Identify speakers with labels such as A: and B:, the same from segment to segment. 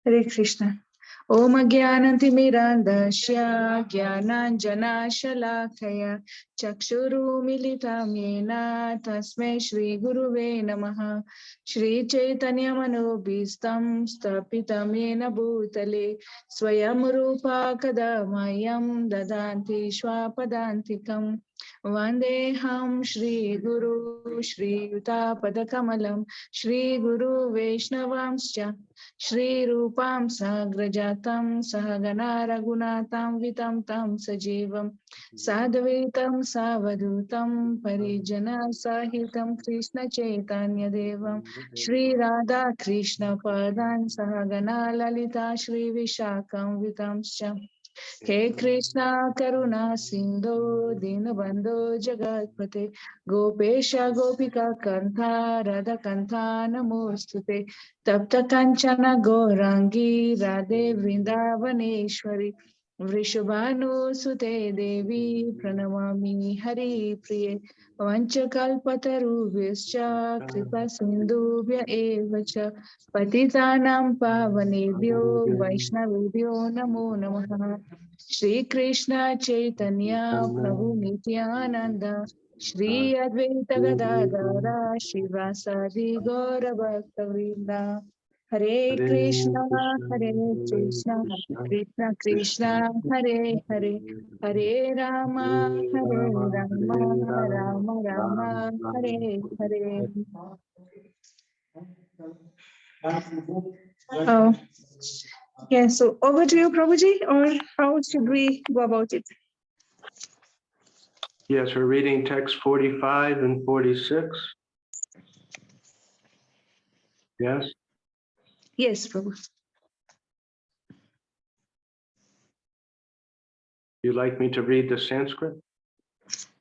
A: Hare Krishna. Om Jnanatimirandasya Jnananjana Shalakaya Chakshuru Militam Yena Tasmai Shri Guruve Namaha. Shri Chaitanya Manobhistam Stapitam Yena Bhutale Swayam Rupa Kadamayam Dadanti Shwapadantikam Vandeham Shri Guru Shri Yuta Padakamalam Shri Guru Vaishnavamscha Shri Rupam Sagrajatam Sahagana Raghunatam Vitam Tam Sajivam Sadhvitam Savadutam Parijana Sahitam Krishna Chaitanya Devam Shri Radha Krishna Padan Sahagana Lalita Shri Vishakam Vitamscha He Krishna Karuna Sindhu Dinabandhu Jagatpate Gopesha Gopika Kantha Radha Kantha Namostute Tapta Kanchana Gorangi Radhe Vrindavaneshwari Vrishabhanu Sute Devi Pranamami Hari Priye Vanchakalpatarubhyascha Kripa Sindhubhya Evacha Patitanam Pavanebhyo Vaishnavebhyo Namo Namaha Shri Krishna Chaitanya Prabhu Nityananda Shri Advaita Gadadara Shivasadi Gaura Bhaktavrinda Hare Krishna Krishna Krishna Hare Hare Hare Rama Rama Rama Hare Hare. Yeah, so over to you, Prabhuji, or how should we go about it?
B: Yes, we're reading text 45 and 46. Yes?
A: Yes, Prabhu.
B: You'd like me to read the Sanskrit?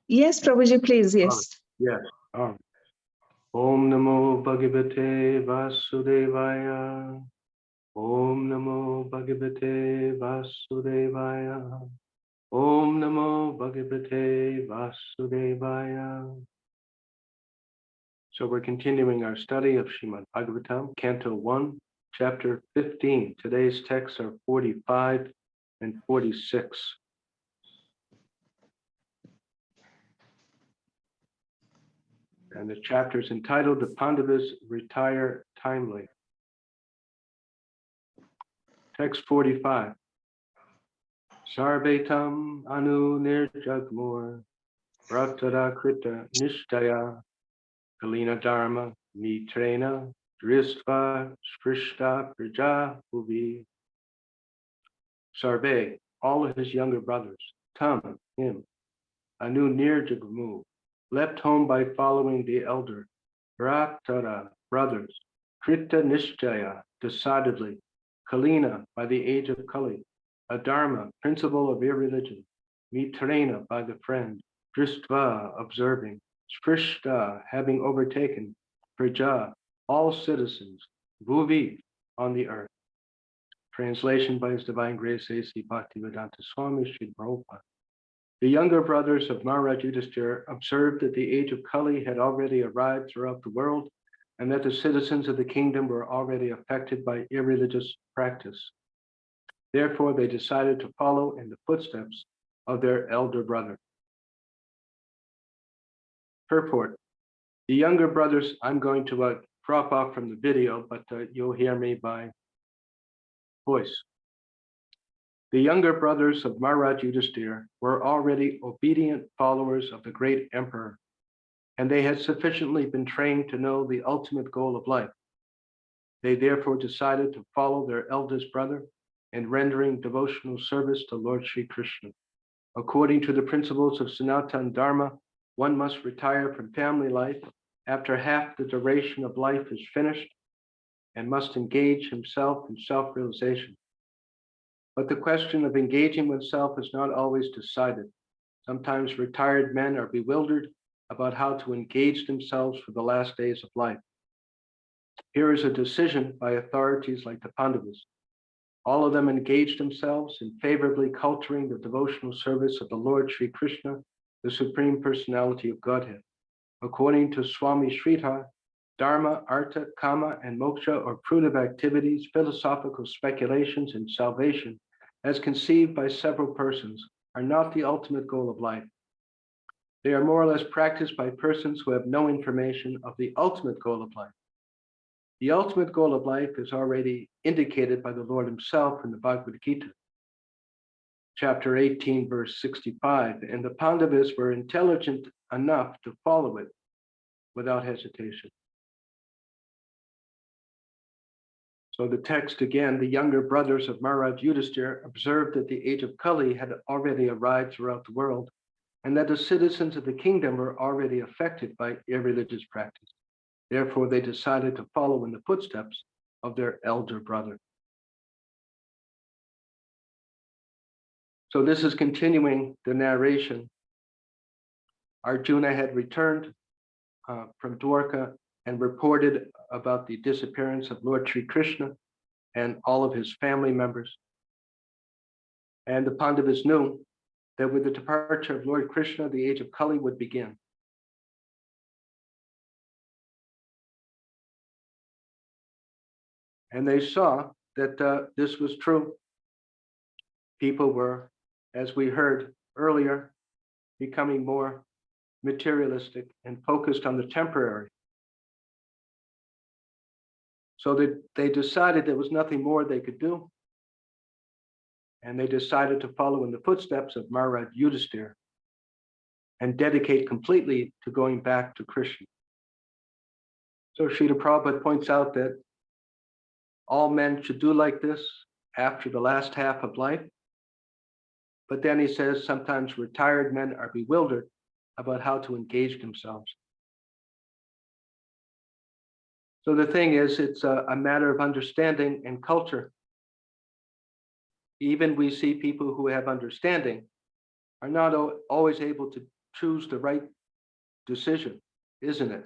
A: Yes, Prabhuji, please, yes.
B: Yes. Om Namo Bhagavate Vasudevaya. Om Namo Bhagavate Vasudevaya. Om Namo Bhagavate Vasudevaya. So we're continuing our study of Srimad Bhagavatam, Canto 1, Chapter 15. Today's texts are 45 and 46. And the chapter is entitled, The Pandavas Retire Timely. Text 45. Sarvetam anu nirjagmur pratada krita nishtaya kalina dharma mitrena dristva sprishta praja bhuvi. Sarve, all of his younger brothers, Tam, him, anu nirjagmur, left home by following the elder, pratada, brothers, krita nishtaya, decidedly, kalina, by the age of Kali, Adharma, principle of irreligion, Mitrena, by the friend, Dristva, observing, Sprishta, having overtaken, Praja, all citizens, Bhuvi, on the earth. Translation by His Divine Grace A.C. Bhaktivedanta Swami Sri Prabhupada. The younger brothers of Maharaj Yudhishthira observed that the age of Kali had already arrived throughout the world and that the citizens of the kingdom were already affected by irreligious practice. Therefore, they decided to follow in the footsteps of their elder brother. Purport. The younger brothers, I'm going to drop off from the video, but you'll hear me by voice. The younger brothers of Maharaj Yudhishthira were already obedient followers of the great emperor, and they had sufficiently been trained to know the ultimate goal of life. They therefore decided to follow their eldest brother in rendering devotional service to Lord Sri Krishna. According to the principles of Sanatana Dharma, one must retire from family life after half the duration of life is finished and must engage himself in self-realization. But the question of engaging oneself is not always decided. Sometimes retired men are bewildered about how to engage themselves for the last days of life. Here is a decision by authorities like the Pandavas. All of them engaged themselves in favorably culturing the devotional service of the Lord Sri Krishna, the Supreme Personality of Godhead. According to Swami Sridhar, dharma, artha, kama, and moksha, or fruitive activities, philosophical speculations, and salvation, as conceived by several persons, are not the ultimate goal of life. They are more or less practiced by persons who have no information of the ultimate goal of life. The ultimate goal of life is already indicated by the Lord himself in the Bhagavad Gita, chapter 18, verse 65, and the Pandavas were intelligent enough to follow it without hesitation. So the text again, the younger brothers of Maharaj Yudhisthira observed that the age of Kali had already arrived throughout the world, and that the citizens of the kingdom were already affected by irreligious practice. Therefore, they decided to follow in the footsteps of their elder brother. So this is continuing the narration. Arjuna had returned from Dwarka and reported about the disappearance of Lord Sri Krishna and all of his family members. And the Pandavas knew that with the departure of Lord Krishna, the age of Kali would begin. And they saw that this was true. People were, as we heard earlier, becoming more materialistic and focused on the temporary. So they decided there was nothing more they could do. And they decided to follow in the footsteps of Maharaj Yudhisthira and dedicate completely to going back to Krishna. So Srila Prabhupada points out that all men should do like this after the last half of life. But then he says sometimes retired men are bewildered about how to engage themselves. So the thing is, it's a matter of understanding and culture. Even we see people who have understanding are not always able to choose the right decision, isn't it?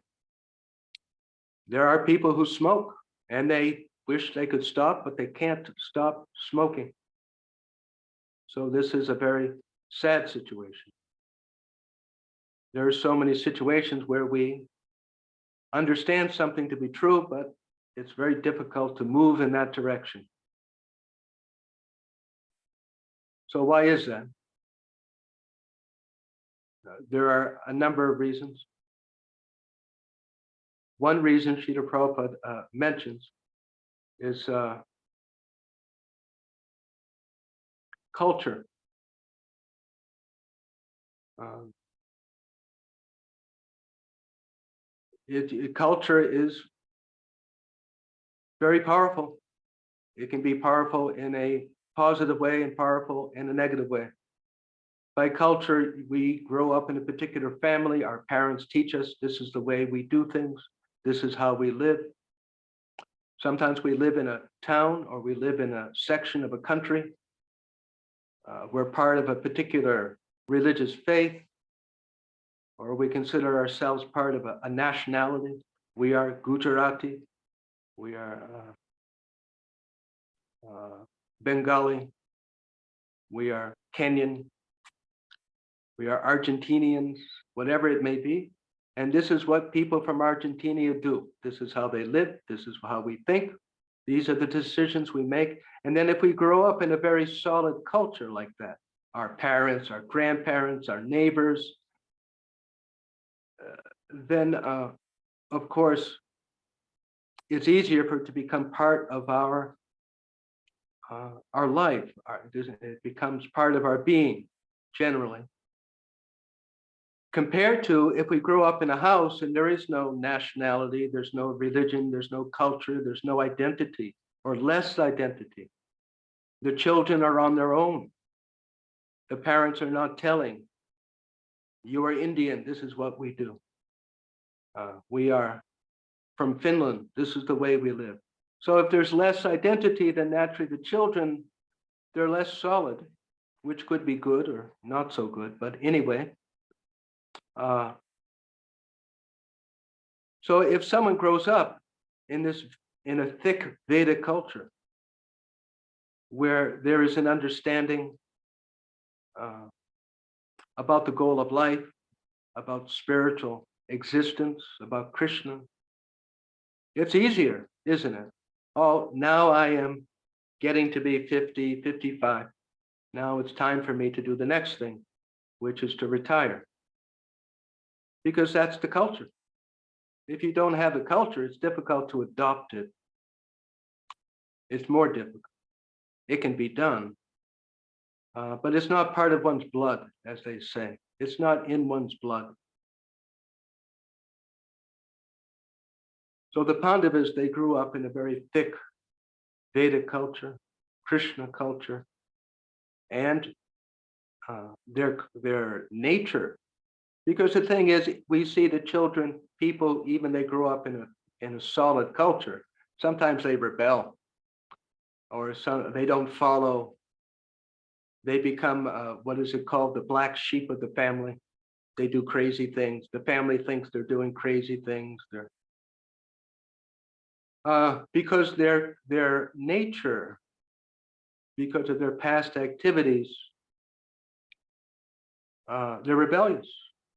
B: There are people who smoke and they wish they could stop, but they can't stop smoking. So this is a very sad situation. There are so many situations where we understand something to be true, but it's very difficult to move in that direction. So why is that? There are a number of reasons. One reason Srila Prabhupada mentions is culture. Culture is very powerful. It can be powerful in a positive way and powerful in a negative way. By culture, we grow up in a particular family. Our parents teach us this is the way we do things. This is how we live. Sometimes we live in a town or we live in a section of a country. We're part of a particular religious faith, or we consider ourselves part of a nationality. We are Gujarati. We are Bengali. We are Kenyan. We are Argentinians, whatever it may be. And this is what people from Argentina do. This is how they live. This is how we think. These are the decisions we make. And then if we grow up in a very solid culture like that, our parents, our grandparents, our neighbors, then of course, it's easier for it to become part of our life. It becomes part of our being, generally. Compared to if we grow up in a house and there is no nationality, there's no religion, there's no culture, there's no identity or less identity. The children are on their own. The parents are not telling, you are Indian, this is what we do. We are from Finland, this is the way we live. So if there's less identity, then naturally the children, they're less solid, which could be good or not so good, but anyway. So if someone grows up in a thick Vedic culture, where there is an understanding about the goal of life, about spiritual existence, about Krishna, It's easier, isn't it? Oh, now I am getting to be 50, 55. Now it's time for me to do the next thing, which is to retire. Because that's the culture. If you don't have the culture, it's difficult to adopt it. It's more difficult. It can be done, but it's not part of one's blood, as they say. It's not in one's blood. So the Pandavas, they grew up in a very thick Vedic culture, Krishna culture, and their nature. Because the thing is, we see the children, people, even they grow up in a solid culture. Sometimes they rebel, or they don't follow. They become what is it called? The black sheep of the family. They do crazy things. The family thinks they're doing crazy things. Because their nature, because of their past activities, they're rebellious.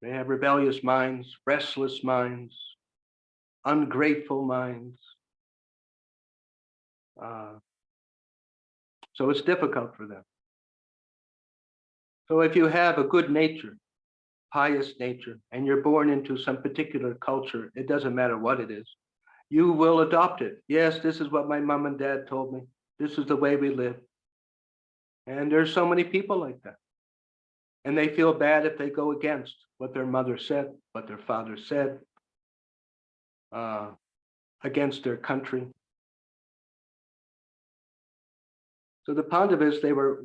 B: They have rebellious minds, restless minds, ungrateful minds. So it's difficult for them. So if you have a good nature, pious nature, and you're born into some particular culture, it doesn't matter what it is, you will adopt it. Yes, this is what my mom and dad told me. This is the way we live. And there's so many people like that. And they feel bad if they go against what their mother said, what their father said, against their country. So the Pandavas, they were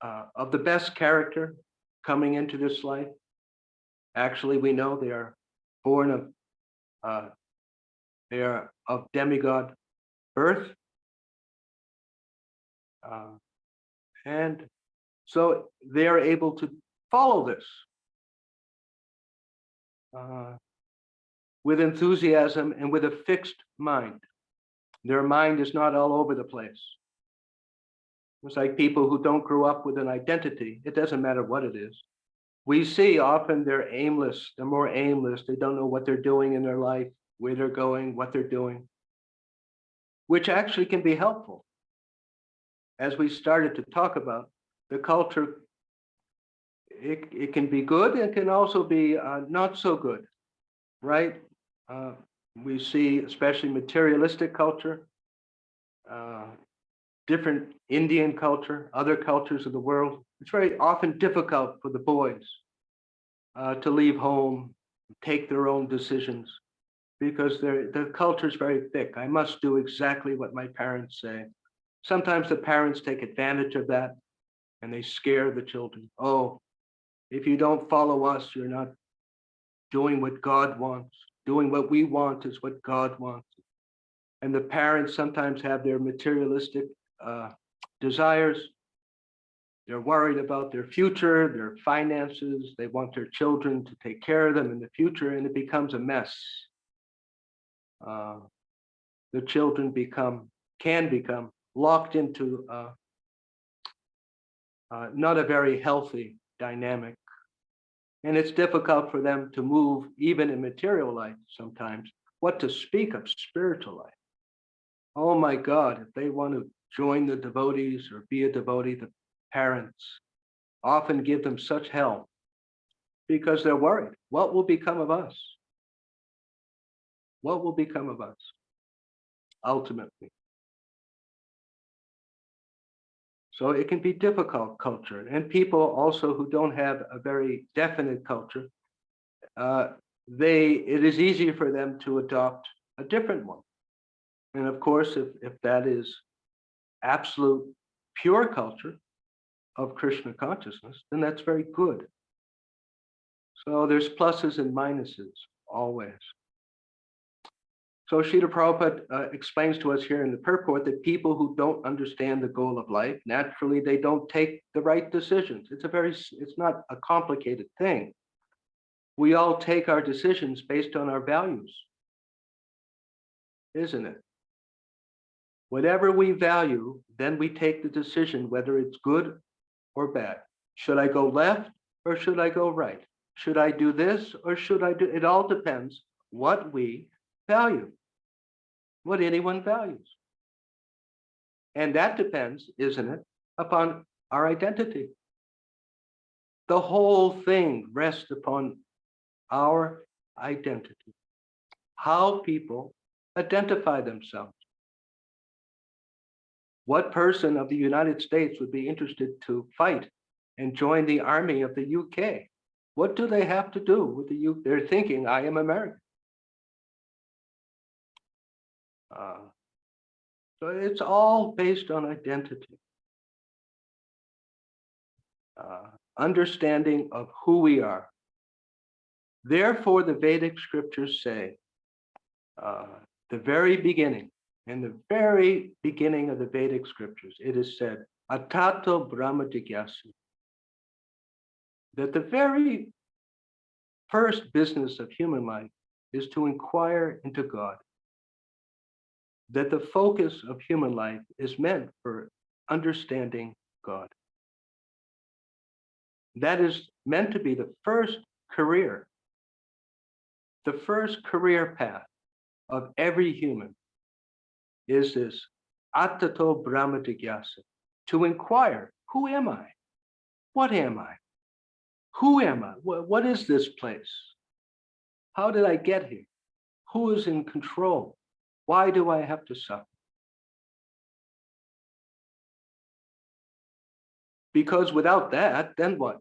B: of the best character coming into this life. Actually, we know they are born of, they are of demigod birth. And so they are able to follow this with enthusiasm and with a fixed mind. Their mind is not all over the place. It's like people who don't grow up with an identity. It doesn't matter what it is. We see often they're aimless. They're more aimless. They don't know what they're doing in their life, where they're going, what they're doing, which actually can be helpful. As we started to talk about, the culture, it can be good. It can also be not so good, right? We see, especially materialistic culture, different Indian culture, other cultures of the world. It's very often difficult for the boys to leave home, take their own decisions, because the culture is very thick. I must do exactly what my parents say. Sometimes the parents take advantage of that and they scare the children. Oh, if you don't follow us, you're not doing what God wants. Doing what we want is what God wants. And the parents sometimes have their materialistic desires. They're worried about their future, their finances. They want their children to take care of them in the future, and it becomes a mess. The children can become locked into not a very healthy dynamic. And it's difficult for them to move even in material life sometimes, what to speak of spiritual life. Oh my God, if they want to join the devotees or be a devotee, the parents often give them such hell because they're worried. What will become of us? What will become of us ultimately? So it can be difficult culture, and people also who don't have a very definite culture, it is easier for them to adopt a different one. And of course, if that is absolute pure culture of Krishna consciousness, then that's very good. So there's pluses and minuses always. So Srila Prabhupada explains to us here in the purport that people who don't understand the goal of life, naturally, they don't take the right decisions. It's not a complicated thing. We all take our decisions based on our values, isn't it? Whatever we value, then we take the decision whether it's good or bad. Should I go left or should I go right? Should I do this or should I do? It all depends what we value. what anyone values. And that depends, isn't it, upon our identity. The whole thing rests upon our identity, how people identify themselves. What person of the United States would be interested to fight and join the army of the UK? What do they have to do with the UK? They're thinking, I am American. So it's all based on identity. Understanding of who we are. Therefore, the Vedic scriptures say, the very beginning, in the very beginning of the Vedic scriptures, it is said, Atato Brahma Jigyasu, that the very first business of human life is to inquire into God. That the focus of human life is meant for understanding God. That is meant to be the first career path of every human is this Atato Brahma Jigyasa, to inquire, who am I? What am I? Who am I? What is this place? How did I get here? Who is in control? Why do I have to suffer? Because without that, then what?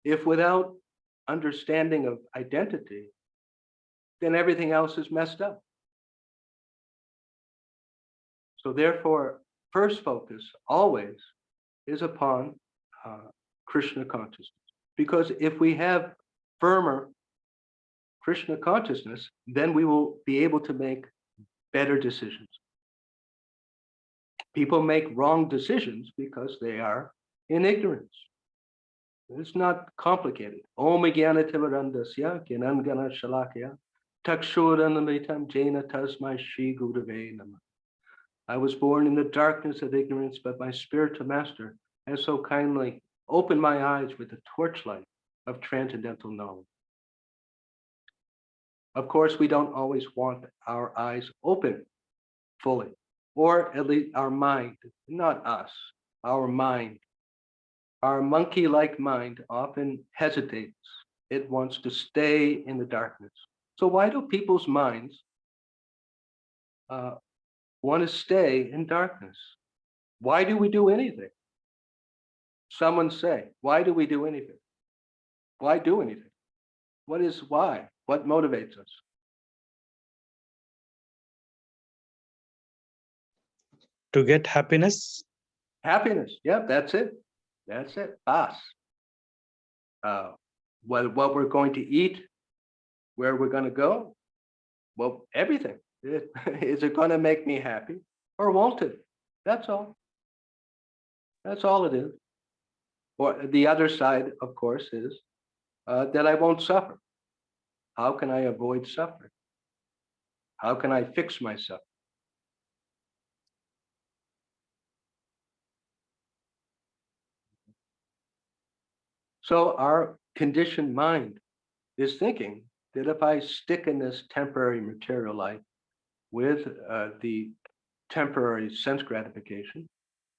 B: If without understanding of identity, then everything else is messed up. So therefore, first focus always is upon Krishna consciousness. Because if we have firmer Krishna consciousness, then we will be able to make better decisions. People make wrong decisions because they are in ignorance. It's not complicated. Om Jnana Timarandasya Gnanangana Shalakya Takshuranamitam Jaina Tasmai Shri Gurave Namah. I was born in the darkness of ignorance, but my spiritual master has so kindly opened my eyes with the torchlight of transcendental knowledge. Of course, we don't always want our eyes open fully, or at least our mind, not us, our mind. Our monkey-like mind often hesitates. It wants to stay in the darkness. So why do people's minds want to stay in darkness? Why do we do anything? Someone say, why do we do anything? Why do anything? What is why? What motivates us?
C: To get happiness.
B: Happiness. Yep, that's it. That's it. Us. What we're going to eat, where we're going to go. Well, everything. Is it going to make me happy or won't it? That's all. That's all it is. Or the other side, of course, is that I won't suffer. How can I avoid suffering? How can I fix myself? So our conditioned mind is thinking that if I stick in this temporary material life with the temporary sense gratification,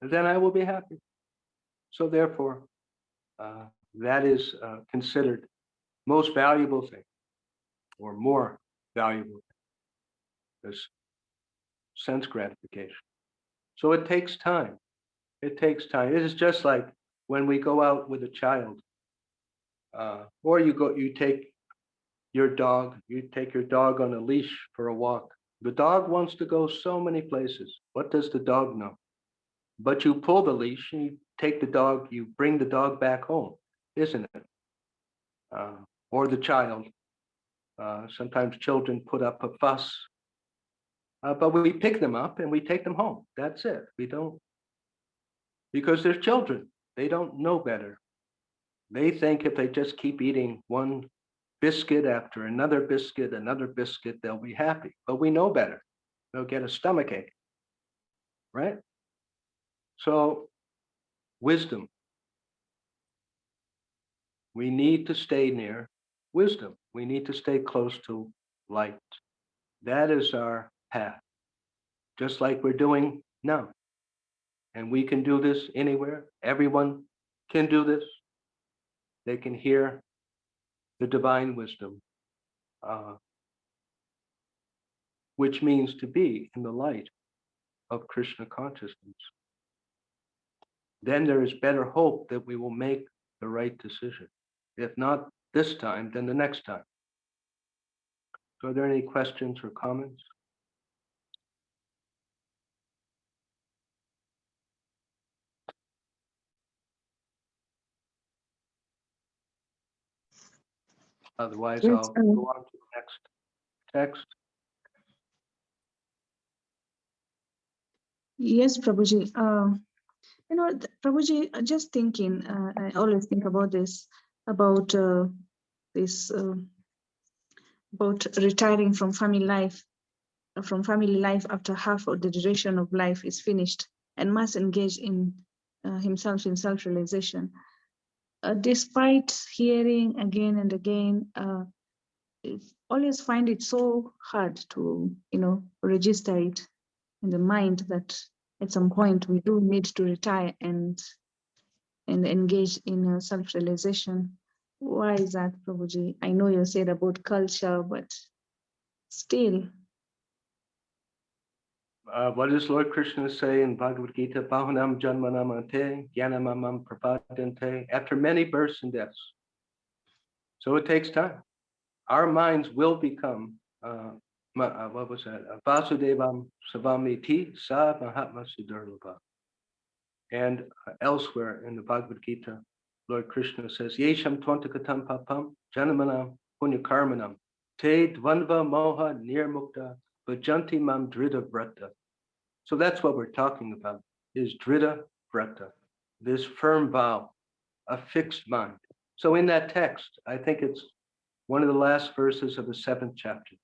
B: then I will be happy. So therefore, that is considered most valuable thing, or more valuable thing, this sense gratification. So it takes time. It takes time. It is just like when we go out with a child, or you take your dog on a leash for a walk. The dog wants to go so many places. What does the dog know? But you pull the leash and you take the dog, you bring the dog back home, isn't it? Or the child. Sometimes children put up a fuss, but we pick them up and we take them home. That's it. We don't, because they're children. They don't know better. They think if they just keep eating one biscuit after another biscuit, they'll be happy. But we know better. They'll get a stomachache, right? So, wisdom. We need to stay near wisdom. We need to stay close to light. That is our path, just like we're doing now. And we can do this anywhere. Everyone can do this. They can hear the divine wisdom, which means to be in the light of Krishna consciousness. Then there is better hope that we will make the right decision. If not this time, then the next time. So are there any questions or comments? Otherwise,
A: Yes,
B: I'll go on to the next text.
A: yes, Prabhuji. Prabhuji, just thinking, I always think about this, about this, about retiring from family life, after half of the duration of life is finished, and must engage in himself in self-realization. Despite hearing again and again, always find it so hard to, register it in the mind that at some point we do need to retire and engage in self-realization. Why is that, Prabhuji? I know you said about culture, but still.
B: What does Lord Krishna say in Bhagavad Gita? Bahunam janmanamante jnanamamam prapadante. After many births and deaths. So it takes time. Our minds will become, what was that? Vasudevam savamiti sa mahatma sudurlabha. And elsewhere in the Bhagavad Gita, Lord Krishna says, Yesham twantakatam papam janamanam punyakarmanam te dvandva moha nirmukta bhajanti mam drida vrata. So that's what we're talking about, is drida vrata, this firm vow, a fixed mind. So in that text, I think it's one of the last verses of the 7th chapter.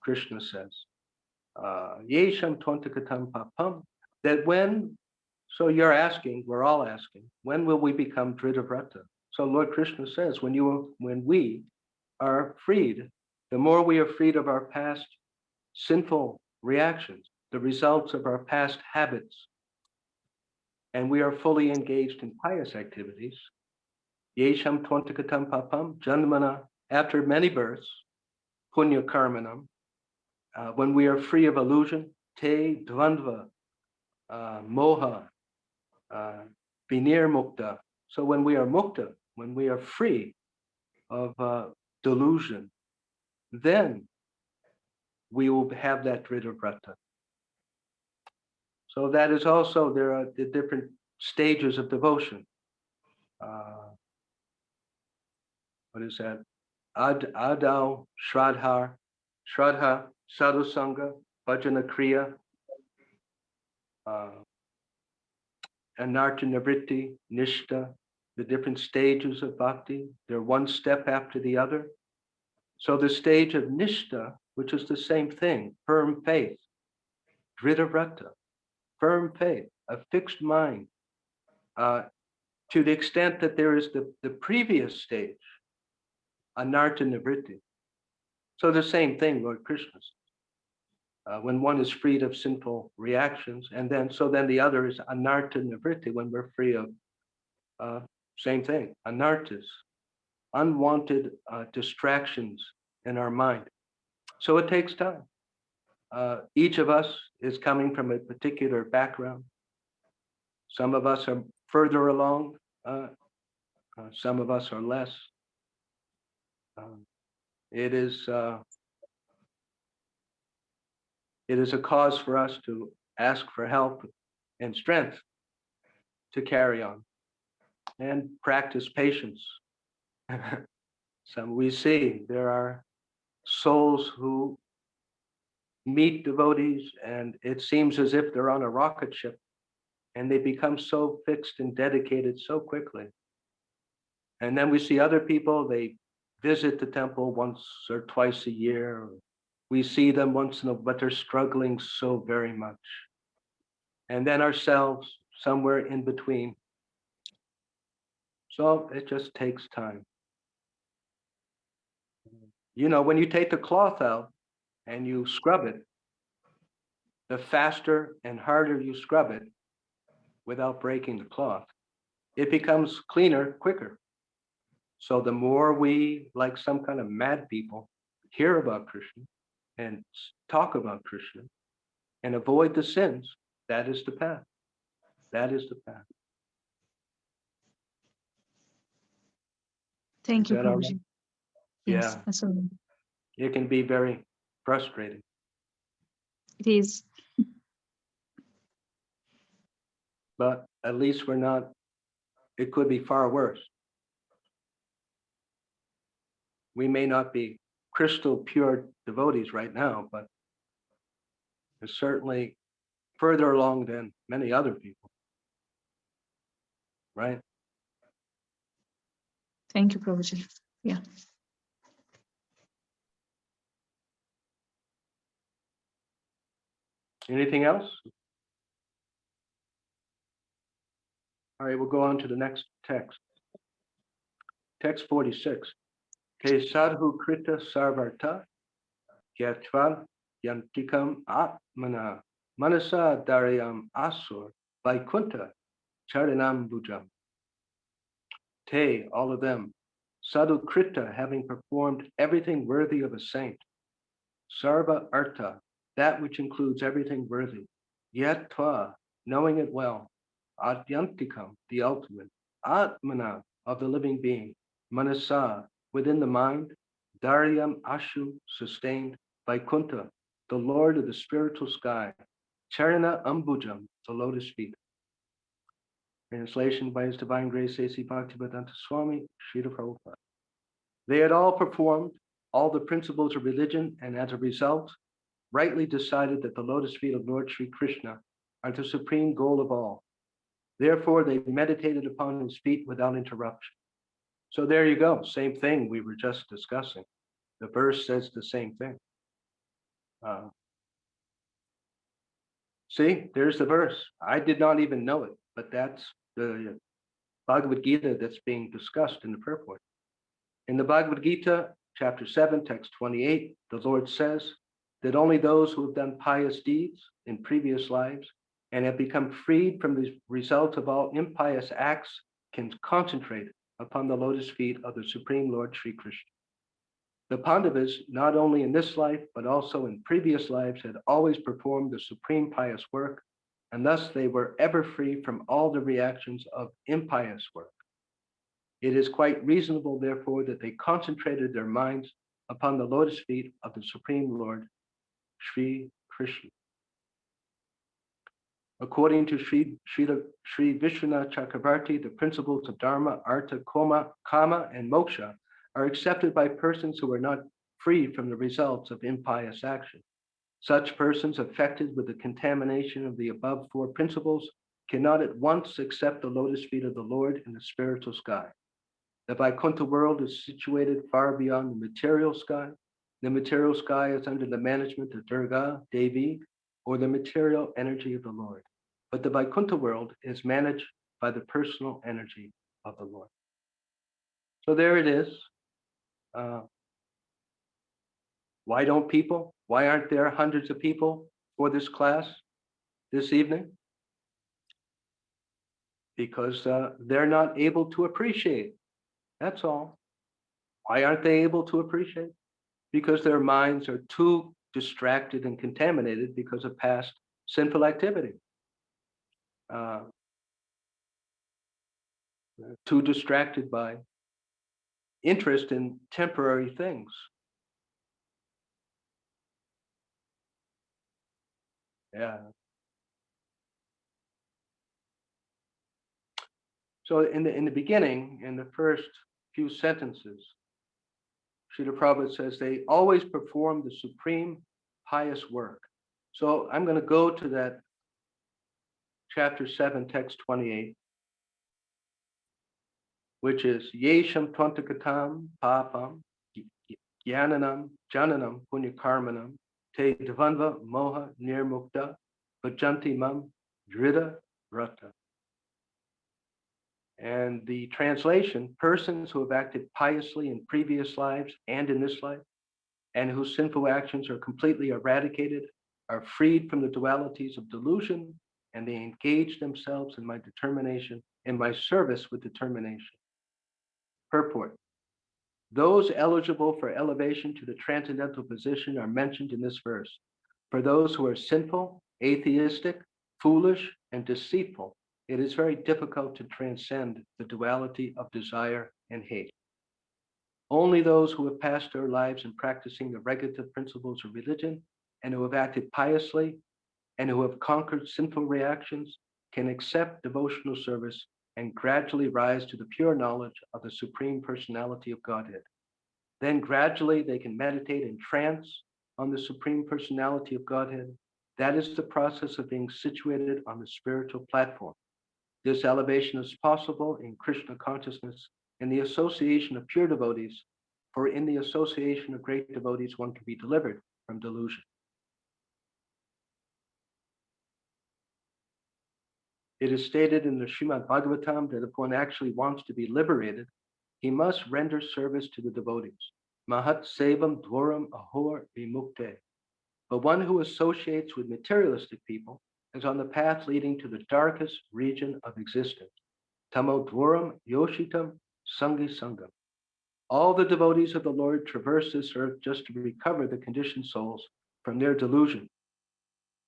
B: Krishna says, Yesham twantakatam papam, that when, so you're asking, we're all asking, when will we become Dritavrata? So Lord Krishna says, when we are freed, the more we are freed of our past sinful reactions, the results of our past habits, and we are fully engaged in pious activities, Yesham twantakatam papam janmana, after many births, punya karmanam, when we are free of illusion, te dvandva, moha, binir mukta. So when we are mukta, when we are free of delusion, then we will have that drita vrata. So that is also, there are the different stages of devotion. What is that? Adau, Shraddha, Sadhusanga, Bhajana Kriya, Anartha Nivritti, Nishta, the different stages of bhakti. They're one step after the other. So the stage of Nishta, which is the same thing, firm faith, Drita vrata, firm faith, a fixed mind, to the extent that there is the previous stage, Anartha Nivritti. So the same thing, Lord Krishna says. When one is freed of sinful reactions, and then the other is Anartha Nivritti, when we're free of, same thing, anarthas, unwanted distractions in our mind. So it takes time. Each of us is coming from a particular background. Some of us are further along, some of us are less. It is a cause for us to ask for help and strength to carry on and practice patience. Some we see there are souls who meet devotees and it seems as if they're on a rocket ship and they become so fixed and dedicated so quickly. And then we see other people, they visit the temple once or twice a year. We see them once in a while, but they're struggling so very much. And then ourselves, somewhere in between. So it just takes time. You know, when you take the cloth out and you scrub it, the faster and harder you scrub it without breaking the cloth, it becomes cleaner quicker. So the more we, like some kind of mad people, hear about Krishna and talk about Krishna and avoid the sins, that is the path. That is the path.
A: Thank
B: Is
A: you,
B: that all right?
A: Prabhuji. Yes,
B: Yeah,
A: absolutely.
B: it can be very frustrating.
A: It is.
B: But at least we're not, it could be far worse. We may not be crystal pure devotees right now, but we're certainly further along than many other people, right?
A: Thank you, Prabhuji. Yeah.
B: Anything else? All right, we'll go on to the next text. Text 46. Te sadhu krita sarvarta gyatva yantikam atmana manasa daryam asur vaikunta charanam bhujam. Te, all of them, sadhu krita, having performed everything worthy of a saint, sarva artha, that which includes everything worthy, yatva, knowing it well, adyantikam, the ultimate, atmana, of the living being, manasa, within the mind, daryam ashu, sustained, vaikunta, the lord of the spiritual sky, charana ambujam, the lotus feet. Translation by His Divine Grace A.C. Bhaktivedanta Swami, Srila Prabhupada. They had all performed all the principles of religion, and as a result, rightly decided that the lotus feet of Lord Sri Krishna are the supreme goal of all. Therefore, they meditated upon his feet without interruption. So there you go, same thing we were just discussing. The verse says the same thing. See, there's the verse. I did not even know it, but that's the Bhagavad Gita that's being discussed in the purport. In the Bhagavad Gita, chapter 7, text 28, the Lord says that only those who have done pious deeds in previous lives and have become freed from the result of all impious acts can concentrate upon the lotus feet of the Supreme Lord Sri Krishna. The Pandavas, not only in this life, but also in previous lives, had always performed the supreme pious work, and thus they were ever free from all the reactions of impious work. It is quite reasonable, therefore, that they concentrated their minds upon the lotus feet of the Supreme Lord, Sri Krishna. According to Sri Vishwanath Chakravarti, the principles of Dharma, Artha, Kama, and Moksha are accepted by persons who are not free from the results of impious action. Such persons affected with the contamination of the above four principles cannot at once accept the lotus feet of the Lord in the spiritual sky. The Vaikuntha world is situated far beyond the material sky. The material sky is under the management of Durga, Devi, or the material energy of the Lord. But the Vaikuntha world is managed by the personal energy of the Lord. So there it is. Why aren't there hundreds of people for this class this evening? Because they're not able to appreciate. That's all. Why aren't they able to appreciate? Because their minds are too distracted and contaminated because of past sinful activity. Too distracted by interest in temporary things. Yeah. So in the beginning, in the first few sentences, Srila Prabhupada says they always perform the supreme pious work. So I'm going to go to that chapter 7, text 28, which is Yesham Twantakatam Papam Jnananam Jananam Punyakarmanam Te Dvanva Moha Nirmukta Bhajanti Mam Drida Rata. And the translation, persons who have acted piously in previous lives and in this life and whose sinful actions are completely eradicated, are freed from the dualities of delusion, and they engage themselves in my determination, in my service with determination. Purport. Those eligible for elevation to the transcendental position are mentioned in this verse. For those who are sinful, atheistic, foolish, and deceitful, it is very difficult to transcend the duality of desire and hate. Only those who have passed their lives in practicing the regulative principles of religion and who have acted piously and who have conquered sinful reactions can accept devotional service and gradually rise to the pure knowledge of the Supreme Personality of Godhead. Then gradually they can meditate in trance on the Supreme Personality of Godhead. That is the process of being situated on the spiritual platform. This elevation is possible in Krishna consciousness in the association of pure devotees, for in the association of great devotees, one can be delivered from delusion. It is stated in the Srimad Bhagavatam that if one actually wants to be liberated, he must render service to the devotees. Mahat sevam dwaram ahor vimukte. But one who associates with materialistic people is on the path leading to the darkest region of existence. Tamo dwaram yoshitam sangi sangam. All the devotees of the Lord traverse this earth just to recover the conditioned souls from their delusion.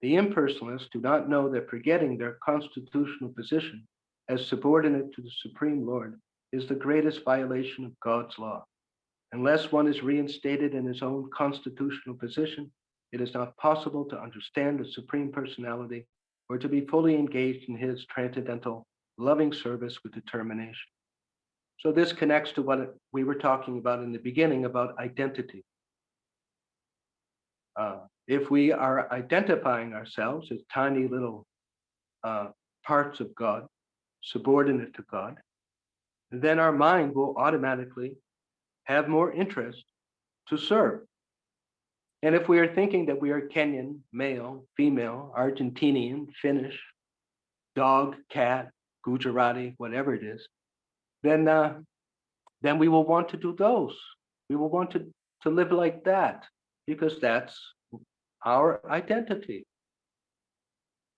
B: The impersonalists do not know that forgetting their constitutional position as subordinate to the Supreme Lord is the greatest violation of God's law. Unless one is reinstated in his own constitutional position, it is not possible to understand the Supreme Personality or to be fully engaged in his transcendental loving service with determination. So this connects to what we were talking about in the beginning about identity. If we are identifying ourselves as tiny little parts of God, subordinate to God, then our mind will automatically have more interest to serve. And if we are thinking that we are Kenyan, male, female, Argentinian, Finnish, dog, cat, Gujarati, whatever it is, then we will want to do those. We will want to live like that because that's our identity.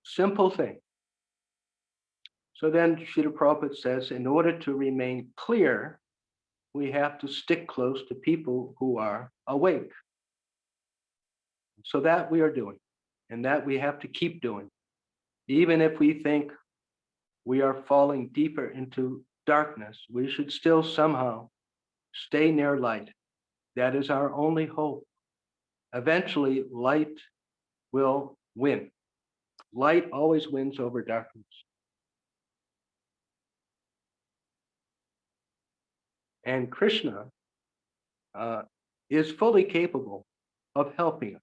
B: Simple thing. So then Srila Prabhupada says, in order to remain clear, we have to stick close to people who are awake. So that we are doing, and that we have to keep doing. Even if we think we are falling deeper into darkness, we should still somehow stay near light. That is our only hope. Eventually, light will win. Light always wins over darkness. And Krishna is fully capable of helping us.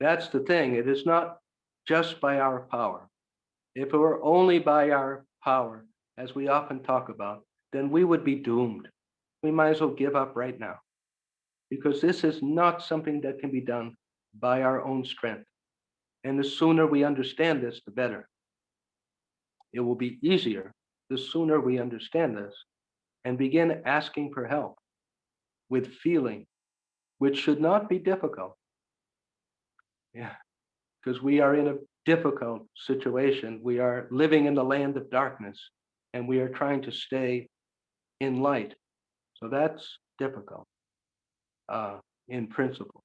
B: That's the thing. It is not just by our power. If it were only by our power, as we often talk about, then we would be doomed. We might as well give up right now, because this is not something that can be done by our own strength. And the sooner we understand this, the better. It will be easier the sooner we understand this and begin asking for help with feeling, which should not be difficult. Yeah, because we are in a difficult situation. We are living in the land of darkness, and we are trying to stay in light. So that's difficult in principle.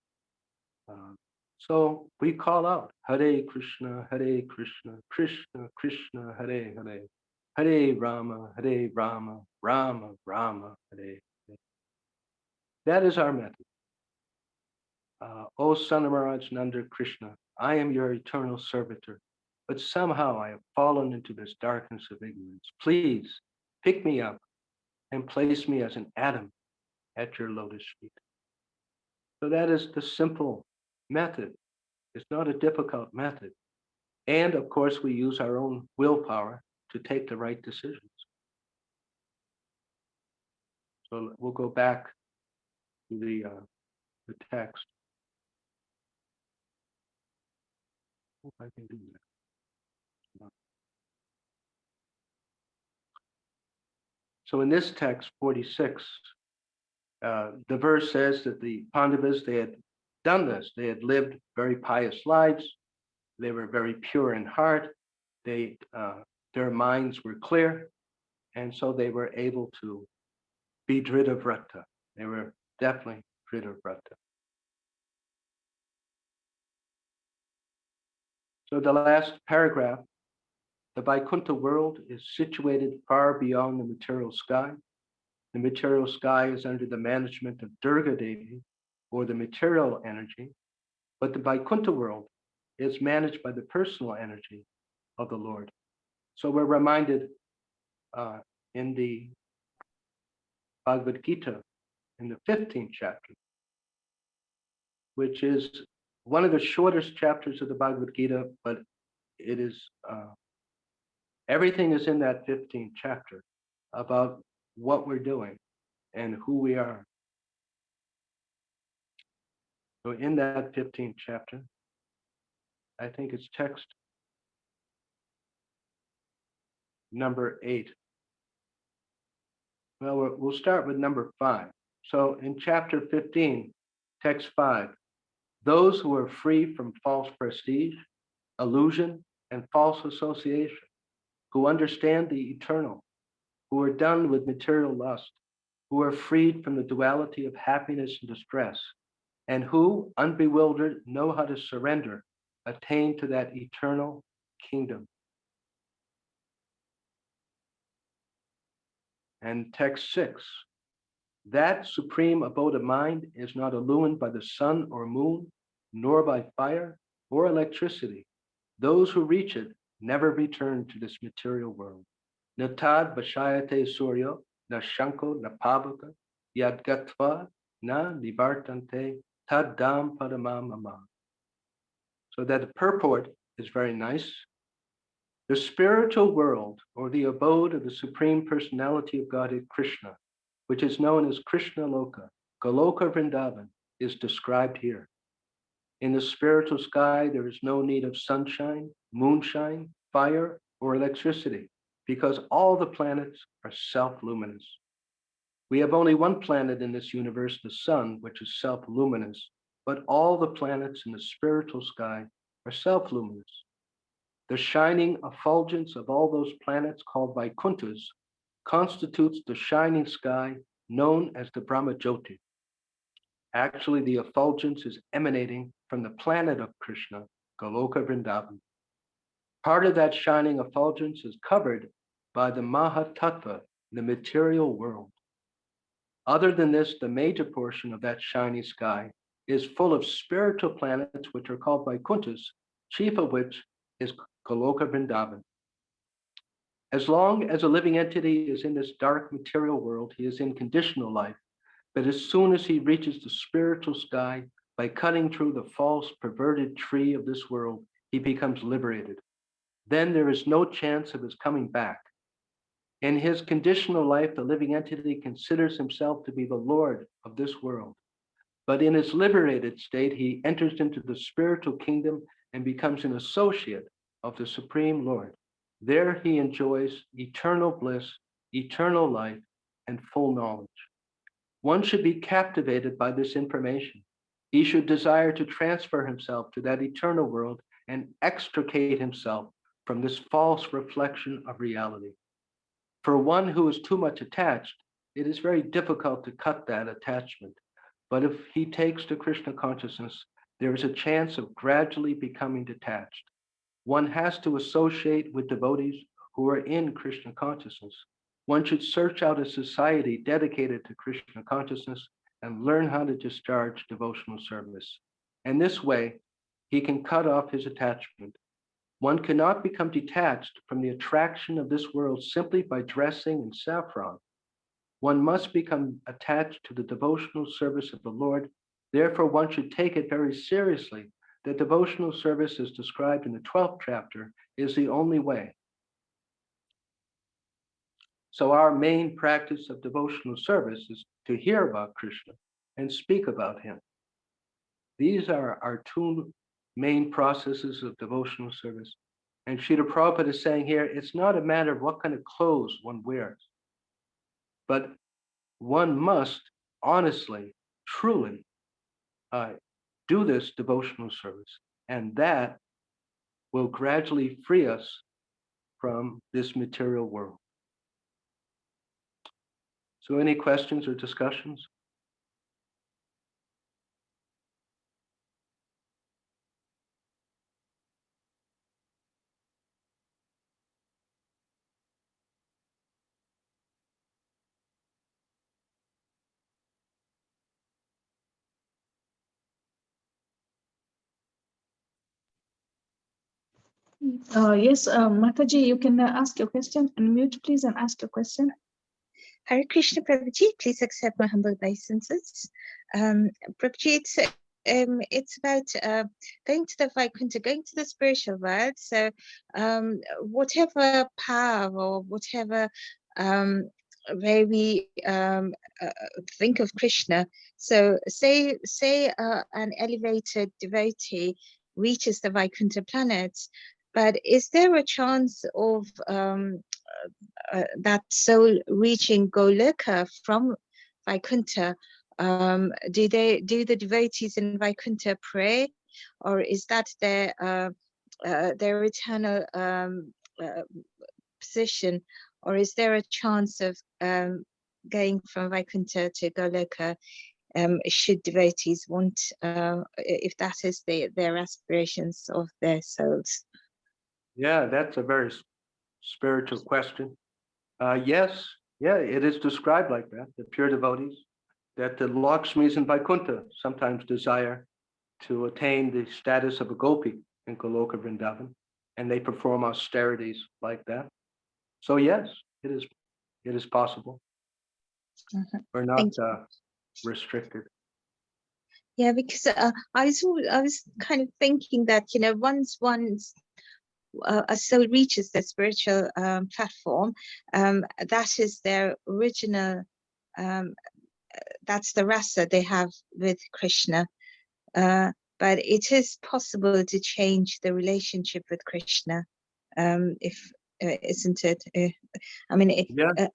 B: So we call out, Hare Krishna, Krishna Krishna, Hare Hare, Hare Rama, Rama Rama, Hare Hare. That is our method. O Son of Maharaj Nanda Krishna, I am your eternal servitor, but somehow I have fallen into this darkness of ignorance. Please pick me up and place me as an atom at your lotus feet. So that is the simple method. It's not a difficult method. And of course, we use our own willpower to take the right decisions. So we'll go back to the text. Hope I can do that. So in this text, 46, the verse says that the Pandavas, they had done this. They had lived very pious lives. They were very pure in heart. Their minds were clear, and so they were able to be Dritavrata. They were definitely Dritavrata. So the last paragraph, the Vaikuntha world is situated far beyond the material sky. The material sky is under the management of Durga Devi, or the material energy, but the Vaikuntha world is managed by the personal energy of the Lord. So we're reminded in the Bhagavad Gita, in the 15th chapter, which is one of the shortest chapters of the Bhagavad Gita, but it is everything is in that 15th chapter about what we're doing and who we are. So in that 15th chapter, I think it's text number 8. Well, we'll start with number 5. So in chapter 15, text 5, those who are free from false prestige, illusion, and false association, who understand the eternal, who are done with material lust, who are freed from the duality of happiness and distress, and who, unbewildered, know how to surrender, attain to that eternal kingdom. And text 6, that supreme abode of mind is not illumined by the sun or moon, nor by fire or electricity. Those who reach it never return to this material world. Natad Vashayate Suryo, na Shanko, na Pavaka, Yadgatva, na Nivartante, Taddam Padamamama. So that the purport is very nice. The spiritual world, or the abode of the Supreme Personality of Godhead Krishna, which is known as Krishna Loka, Goloka Vrindavan, is described here. In the spiritual sky, there is no need of sunshine, moonshine, fire, or electricity, because all the planets are self-luminous. We have only one planet in this universe, the sun, which is self-luminous, but all the planets in the spiritual sky are self-luminous. The shining effulgence of all those planets called Vaikunthas constitutes the shining sky known as the Brahmajyoti. Actually, the effulgence is emanating from the planet of Krishna, Goloka Vrindavan. Part of that shining effulgence is covered by the Mahatattva, the material world. Other than this, the major portion of that shiny sky is full of spiritual planets, which are called Vaikunthas, chief of which is Goloka Vrindavan. As long as a living entity is in this dark material world, he is in conditional life. But as soon as he reaches the spiritual sky, by cutting through the false, perverted tree of this world, he becomes liberated. Then there is no chance of his coming back. In his conditional life, the living entity considers himself to be the Lord of this world. But in his liberated state, he enters into the spiritual kingdom and becomes an associate of the Supreme Lord. There he enjoys eternal bliss, eternal life, and full knowledge. One should be captivated by this information. He should desire to transfer himself to that eternal world and extricate himself from this false reflection of reality. For one who is too much attached, it is very difficult to cut that attachment. But if he takes to Krishna consciousness, there is a chance of gradually becoming detached. One has to associate with devotees who are in Krishna consciousness. One should search out a society dedicated to Krishna consciousness and learn how to discharge devotional service. And this way, he can cut off his attachment. One cannot become detached from the attraction of this world simply by dressing in saffron. One must become attached to the devotional service of the Lord. Therefore, one should take it very seriously that devotional service, as described in the 12th chapter, is the only way. So our main practice of devotional service is to hear about Krishna and speak about him. These are our two main processes of devotional service. And Srila Prabhupada is saying here, it's not a matter of what kind of clothes one wears, but one must honestly, truly do this devotional service. And that will gradually free us from this material world. So any questions or discussions?
A: Yes, Mataji, you can ask your question. Unmute, please, and ask your question.
D: Hare Krishna, Prabhuji, please accept my humble obeisances. Prabhuji, it's about going to the Vaikuntha, going to the spiritual world. So whatever power or whatever way we think of Krishna. So say an elevated devotee reaches the Vaikuntha planet, but is there a chance of that soul reaching Goloka from Vaikuntha? Do the devotees in Vaikuntha pray, or is that their eternal position, or is there a chance of going from Vaikuntha to Goloka? Should devotees want, if that is their aspirations of their souls?
B: Yeah, that's a very spiritual question. Yes, yeah, it is described like that, the pure devotees, that the Lakshmis in Vaikuntha sometimes desire to attain the status of a gopi in Goloka Vrindavan, and they perform austerities like that. So yes, it is possible. We're not restricted.
D: Yeah, because I was kind of thinking that, you know, once a soul reaches the spiritual platform, that is their original, that's the rasa they have with Krishna. But it is possible to change the relationship with Krishna, if isn't it? I mean,
B: Yeah.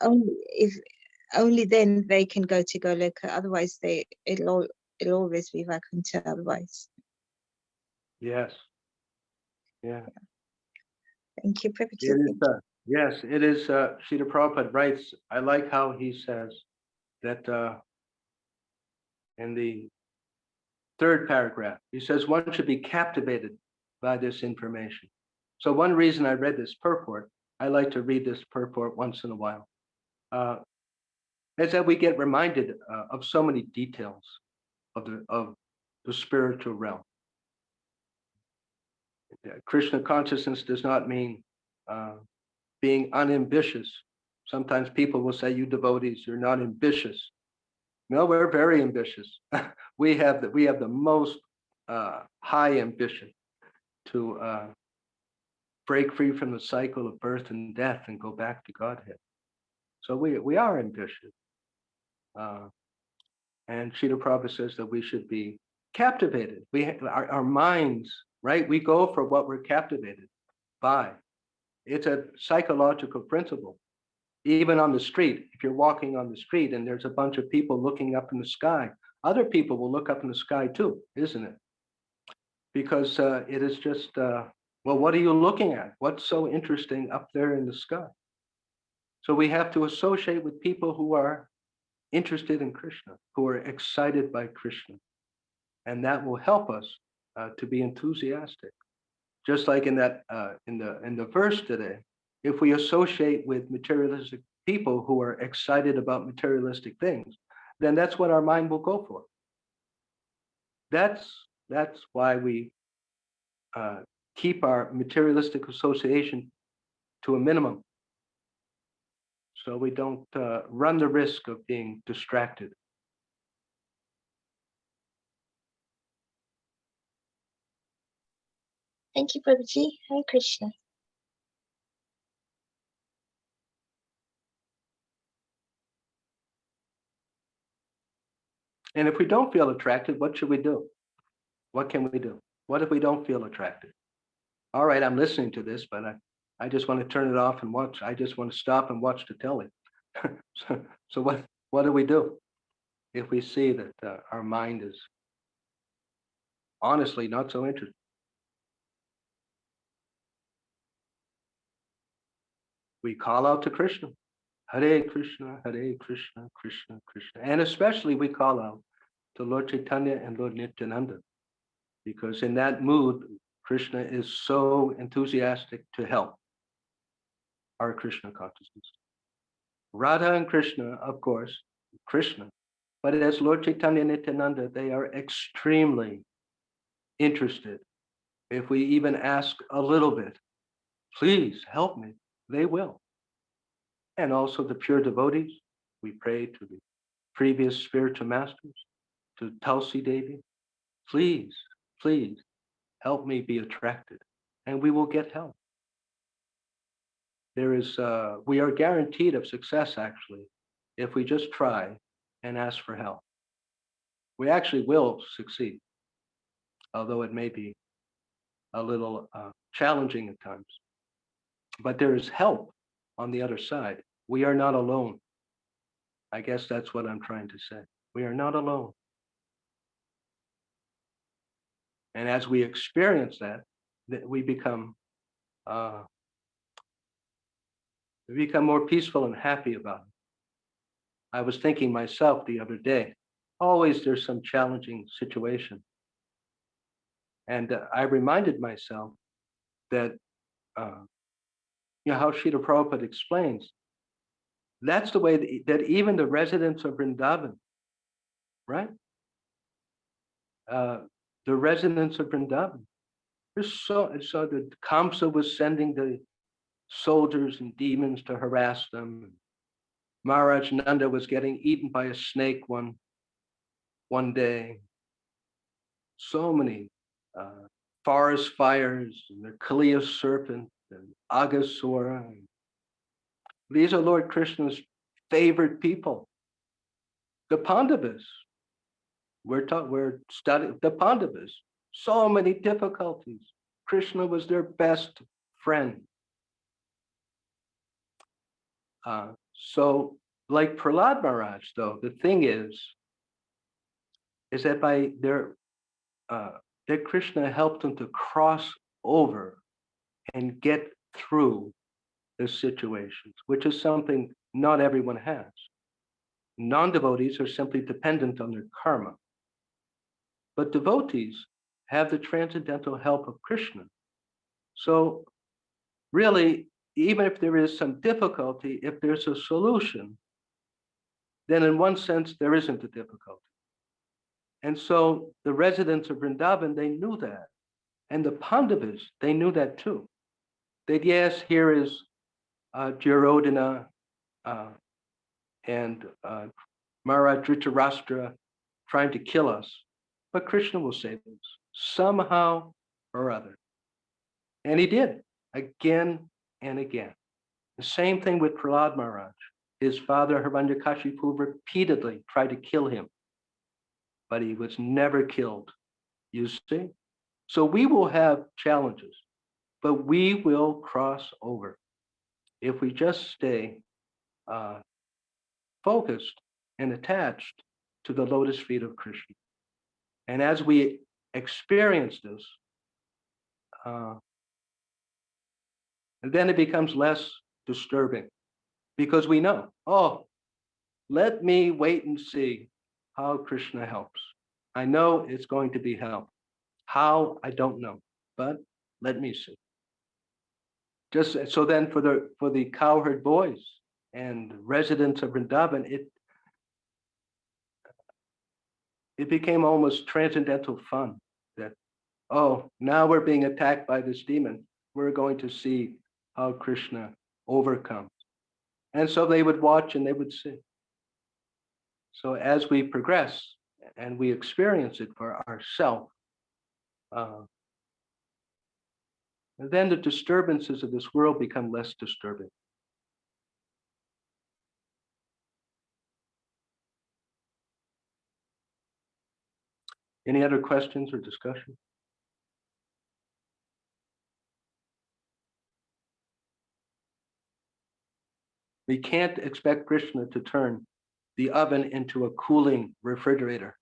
D: Only then they can go to Goloka. Otherwise, it'll always be Vaikuntha. Otherwise.
B: Yes. Yeah.
D: Thank you, Prabhuji.
B: It is, yes, it is. Srila Prabhupada writes, I like how he says that in the third paragraph, he says one should be captivated by this information. So one reason I read this purport, I like to read this purport once in a while, is that we get reminded of so many details of the spiritual realm. Krishna consciousness does not mean being unambitious. Sometimes people will say, you devotees, you're not ambitious. No, we're very ambitious. we have the most high ambition to break free from the cycle of birth and death and go back to Godhead. So we are ambitious. And Srila Prabhupada says that we should be captivated. Our minds, right? We go for what we're captivated by. It's a psychological principle. Even on the street, if you're walking on the street and there's a bunch of people looking up in the sky, other people will look up in the sky too, isn't it? Because it is just, well, what are you looking at? What's so interesting up there in the sky? So we have to associate with people who are interested in Krishna, who are excited by Krishna. And that will help us to be enthusiastic. Just like in that in the verse today, if we associate with materialistic people who are excited about materialistic things, then that's what our mind will go for. That's why we keep our materialistic association to a minimum, so we don't run the risk of being distracted.
D: Thank you, Prabhuji. Hare Krishna.
B: And if we don't feel attracted, what should we do? What can we do? What if we don't feel attracted? All right, I'm listening to this, but I just want to turn it off and watch. I just want to stop and watch the telly. so what do we do if we see that our mind is honestly not so interested. We call out to Krishna, Hare Krishna, Krishna Krishna. And especially we call out to Lord Chaitanya and Lord Nityananda, because in that mood, Krishna is so enthusiastic to help our Krishna consciousness. Radha and Krishna, of course, Krishna, but as Lord Chaitanya and Nityananda, they are extremely interested. If we even ask a little bit, please help me, they will. And also the pure devotees, we pray to the previous spiritual masters, to Tulsi Devi, please, please help me be attracted, and we will get help. We are guaranteed of success, actually, if we just try and ask for help. We actually will succeed, although it may be a little challenging at times. But there is help on the other side. We are not alone. I guess that's what I'm trying to say. We are not alone. And as we experience that we become more peaceful and happy about it. I was thinking myself the other day, always there's some challenging situation. And I reminded myself that, how Srila Prabhupada explains, that's the way that even the residents of Vrindavan, right? The residents of Vrindavan, so the Kamsa was sending the soldiers and demons to harass them. Maharaj Nanda was getting eaten by a snake one day. So many forest fires, and the Kaliya serpent, and Agasura. These are Lord Krishna's favorite people. The Pandavas. We're studying the Pandavas. So many difficulties. Krishna was their best friend. So, like Prahlad Maharaj, though, the thing is that by that Krishna helped them to cross over and get through the situations, which is something not everyone has. Non-devotees are simply dependent on their karma. But devotees have the transcendental help of Krishna. So really, even if there is some difficulty, if there's a solution, then in one sense, there isn't a difficulty. And so the residents of Vrindavan, they knew that. And the Pandavas, they knew that too. That yes, here is Duryodhana and Maharaj Dhritarashtra trying to kill us, but Krishna will save us somehow or other. And he did again and again. The same thing with Prahlad Maharaj. His father Hiranyakashipu repeatedly tried to kill him, but he was never killed. You see? So we will have challenges, but we will cross over if we just stay focused and attached to the lotus feet of Krishna. And as we experience this, then it becomes less disturbing because we know, oh, let me wait and see how Krishna helps. I know it's going to be help. How, I don't know, but let me see. Just so then for the cowherd boys and residents of Vrindavan, it became almost transcendental fun that, oh, now we're being attacked by this demon. We're going to see how Krishna overcomes. And so they would watch and they would see. So as we progress and we experience it for ourselves, then the disturbances of this world become less disturbing. Any other questions or discussion? We can't expect Krishna to turn the oven into a cooling refrigerator.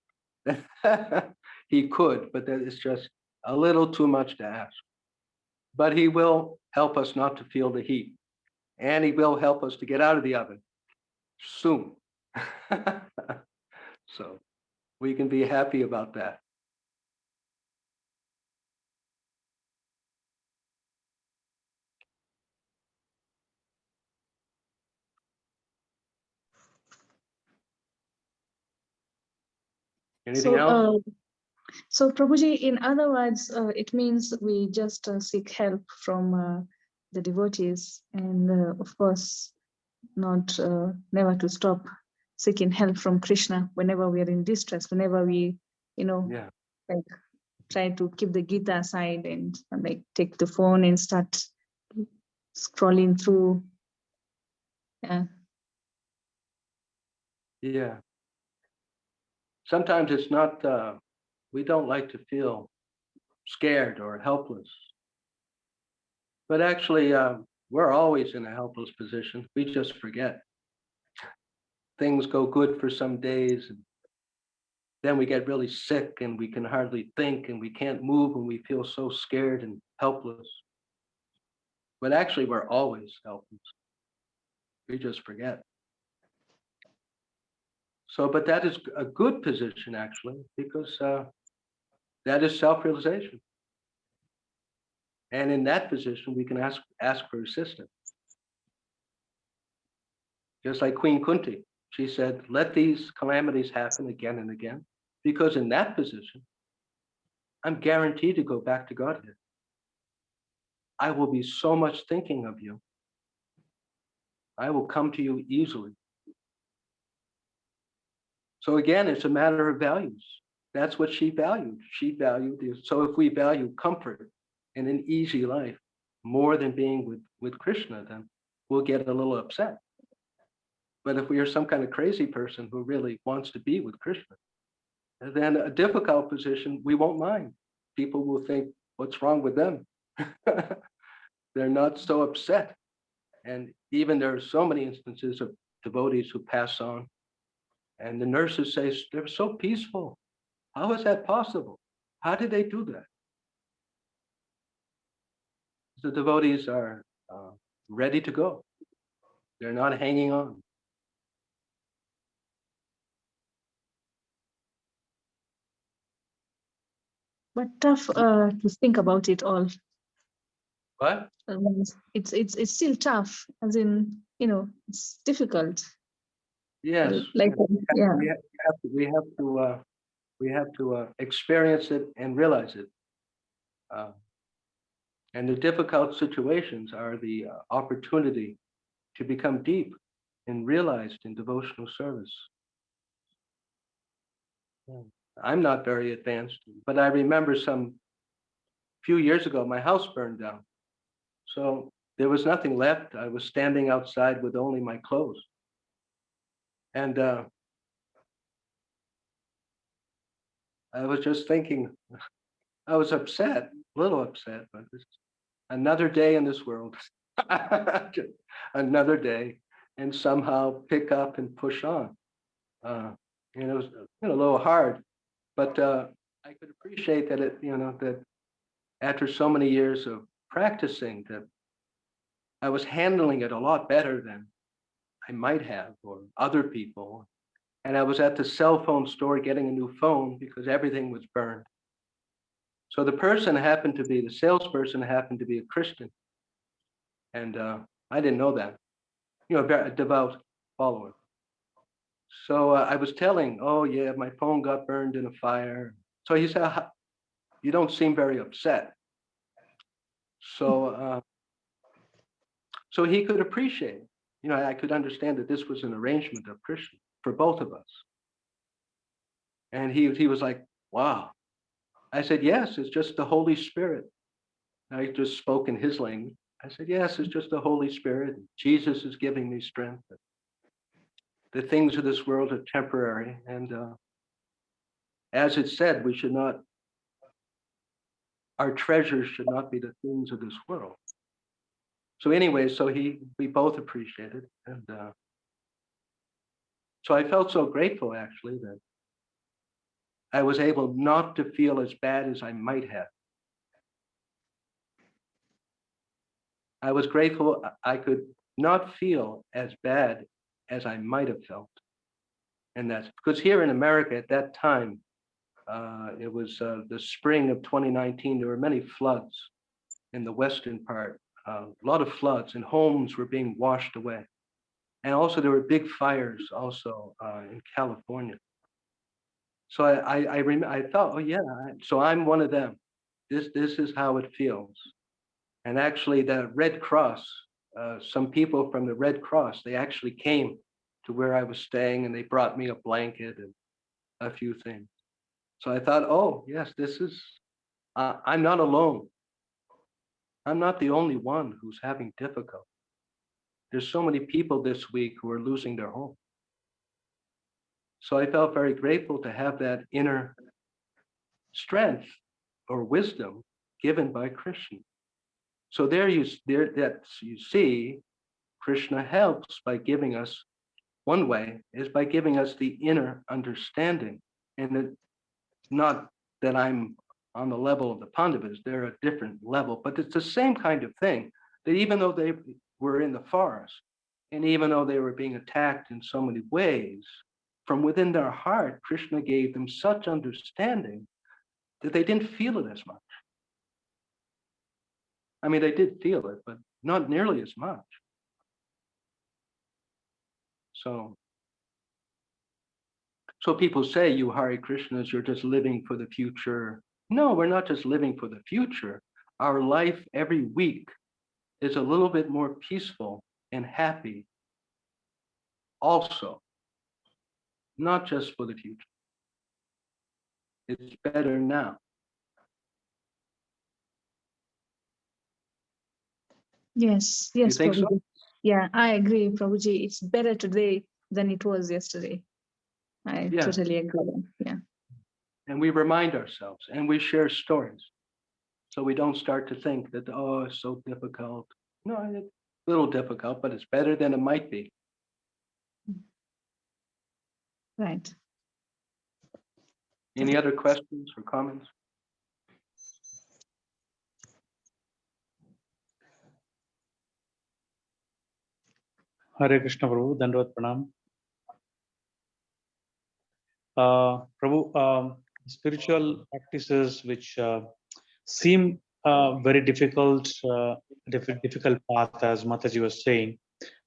B: he could, but that is just a little too much to ask. But he will help us not to feel the heat, and he will help us to get out of the oven soon. So we can be happy about that. Anything else?
A: So Prabhuji, in other words, it means we just seek help from the devotees, and of course, not never to stop seeking help from Krishna whenever we are in distress, whenever we,
B: Yeah.
A: like try to keep the Gita aside and like take the phone and start scrolling through. Yeah.
B: Yeah. Sometimes it's not, we don't like to feel scared or helpless. But actually, we're always in a helpless position. We just forget. Things go good for some days, and then we get really sick and we can hardly think and we can't move and we feel so scared and helpless. But actually, we're always helpless. We just forget. So, but that is a good position, actually, because that is self-realization. And in that position, we can ask for assistance. Just like Queen Kunti, she said, let these calamities happen again and again, because in that position, I'm guaranteed to go back to Godhead. I will be so much thinking of you. I will come to you easily. So again, it's a matter of values. That's what she valued. She valued this. So if we value comfort and an easy life more than being with Krishna, then we'll get a little upset. But if we are some kind of crazy person who really wants to be with Krishna, then a difficult position, we won't mind. People will think, what's wrong with them? They're not so upset. And even there are so many instances of devotees who pass on, and the nurses say, they're so peaceful. How is that possible? How did they do that? The devotees are ready to go. They're not hanging on.
A: But tough to think about it all.
B: What?
A: It's still tough, as in, it's difficult.
B: Yes.
A: Like, yeah.
B: We have to experience it and realize it. And the difficult situations are the opportunity to become deep and realized in devotional service. I'm not very advanced, but I remember some few years ago, my house burned down. So there was nothing left. I was standing outside with only my clothes. And I was just thinking, I was upset, a little upset, but it's another day in this world, another day, and somehow pick up and push on. It was a little hard, but I could appreciate that that after so many years of practicing, that I was handling it a lot better than I might have, or other people. And I was at the cell phone store getting a new phone because everything was burned. So the salesperson happened to be a Christian. And I didn't know that, a devout follower. So I was telling, oh yeah, my phone got burned in a fire. So he said, you don't seem very upset. So he could appreciate, I could understand that this was an arrangement of Krishna for both of us. And he was like, wow. I said, yes, it's just the Holy Spirit. I just spoke in his language. I said, yes, it's just the Holy Spirit. Jesus is giving me strength. The things of this world are temporary. And as it said, our treasures should not be the things of this world. So anyway, we both appreciated. And so I felt so grateful, actually, that I was able not to feel as bad as I might have. I was grateful I could not feel as bad as I might have felt. And that's because here in America at that time, it was the spring of 2019, there were many floods in the western part, a lot of floods, and homes were being washed away. And also there were big fires also in California. So I thought, oh yeah, so I'm one of them. This is how it feels. And actually the Red Cross, some people from the Red Cross, they actually came to where I was staying and they brought me a blanket and a few things. So I thought, oh yes, this is, I'm not alone. I'm not the only one who's having difficulty. There's so many people this week who are losing their home. So I felt very grateful to have that inner strength or wisdom given by Krishna. So you see, Krishna helps by giving us, one way is by giving us the inner understanding. And it's not that I'm on the level of the Pandavas, they're a different level, but it's the same kind of thing, that even though they were in the forest, and even though they were being attacked in so many ways, from within their heart, Krishna gave them such understanding that they didn't feel it as much. I mean, they did feel it, but not nearly as much. So people say, you Hare Krishnas, you're just living for the future. No, we're not just living for the future. Our life every week is a little bit more peaceful and happy also, not just for the future. It's better now.
A: Yes,
B: You
A: yes,
B: think so?
A: Prabhuji. Yeah, I agree, Prabhuji. It's better today than it was yesterday. I
B: Yeah.
A: totally agree. Yeah.
B: And we remind ourselves and we share stories. So we don't start to think that, oh, it's so difficult. No, it's a little difficult, but it's better than it might be.
A: Right.
B: Any other questions or comments?
C: Hare Krishna Prabhu, Dandavat Pranam. Prabhu, spiritual practices which seem very difficult, difficult path, as Mataji was saying.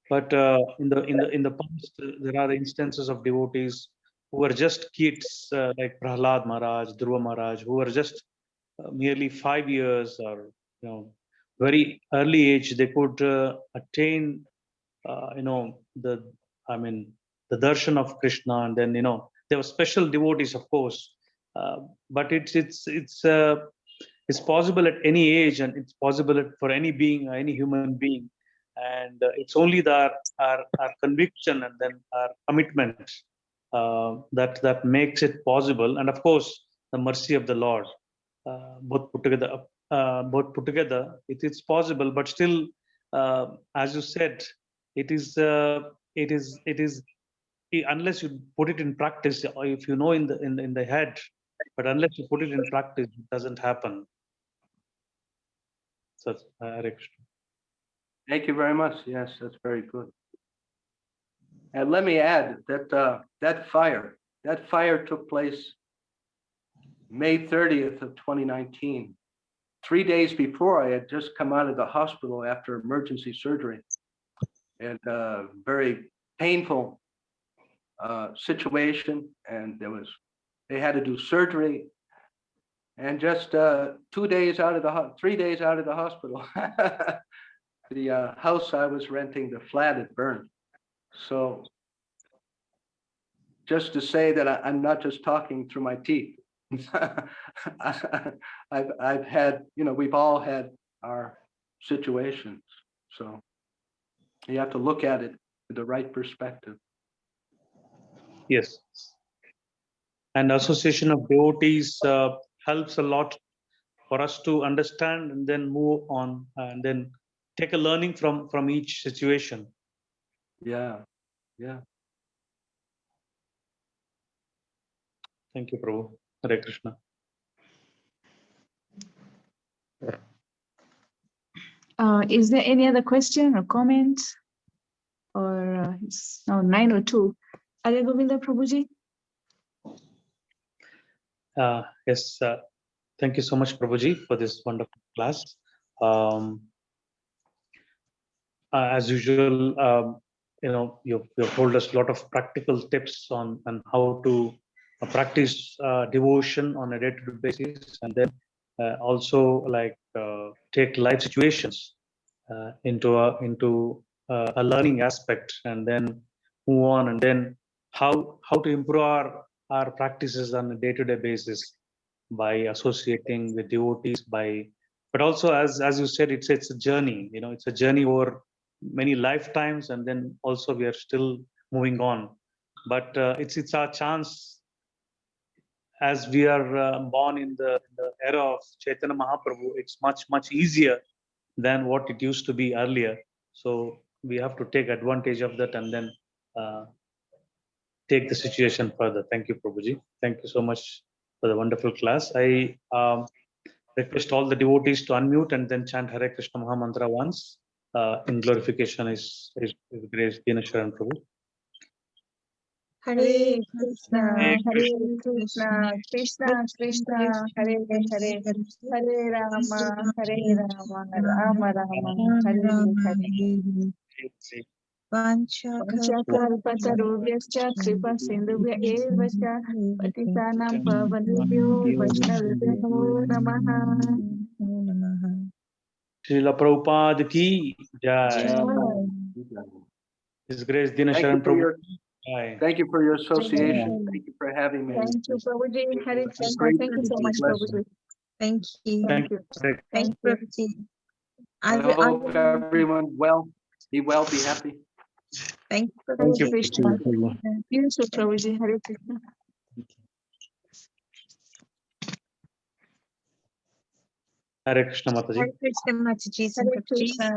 C: But in the past, there are instances of devotees who were just kids, like Prahlad Maharaj, Dhruva Maharaj, who were just merely 5 years or very early age. They could attain the the darshan of Krishna, and then there were special devotees, of course, but it's possible at any age, and it's possible for any being, any human being, and it's only our conviction and then our commitment that makes it possible, and of course the mercy of the Lord, both put together. It's possible, but still, as you said, it is unless you put it in practice, or if you know in the head, but unless you put it in practice, it doesn't happen. So
B: Thank you very much. Yes, that's very good. And let me add that that fire took place May 30th of 2019. 3 days before, I had just come out of the hospital after emergency surgery, and very painful situation, and they had to do surgery, and just 3 days out of the hospital, the house I was renting, the flat, had burned. So just to say that I'm not just talking through my teeth. I've had, we've all had our situations. So you have to look at it with the right perspective.
C: Yes. And association of devotees helps a lot for us to understand and then move on and then take a learning from each situation.
B: Yeah, yeah.
C: Thank you, Prabhu. Hare Krishna.
A: Is there any other question or comment? Or it's now 9:02. Arya Govinda Prabhuji?
C: Yes, thank you so much, Prabhuji, for this wonderful class. As usual, you've told us a lot of practical tips on how to practice devotion on a day-to-day basis, and then also take life situations into a learning aspect, and then move on, and then how to improve our practices on a day-to-day basis by associating with devotees, but also as you said, it's a journey. It's a journey over many lifetimes, and then also we are still moving on. But it's our chance, as we are born in the era of Chaitanya Mahaprabhu. It's much easier than what it used to be earlier. So we have to take advantage of that, and then take the situation further. Thank you, Prabhuji. Thank you so much for the wonderful class. I request all the devotees to unmute and then chant Hare Krishna Maha Mantra once in glorification is Grace Dina Sharana Prabhu.
D: Hare
A: Krishna, Hare Krishna, Krishna Krishna, Hare Hare, Hare Rama, Rama Rama, Hare Hare. Vanchakalpatarubhyascha kripa sindhubhya eva cha patitanam pavanebhyo vaishnavibhyo namaha.
C: Srila Prabhupada ki jai. His Grace Dina Sharana Prabhu.
B: Thank you for your association. Thank you for having me.
A: Thank you, Prabhuji. Hare Krishna. Thank you so much, Prabhuji.
D: Thank you.
C: Thank you.
D: Thank you, Prabhuji.
B: I hope everyone be well, be happy.
D: Thank you,
A: Hare
C: Thank you.
A: Krishna. You too, Prabhuji. Hare Krishna.
C: Hare Krishna Mataji.
D: Hare Krishna, Mataji.
A: Hare Krishna.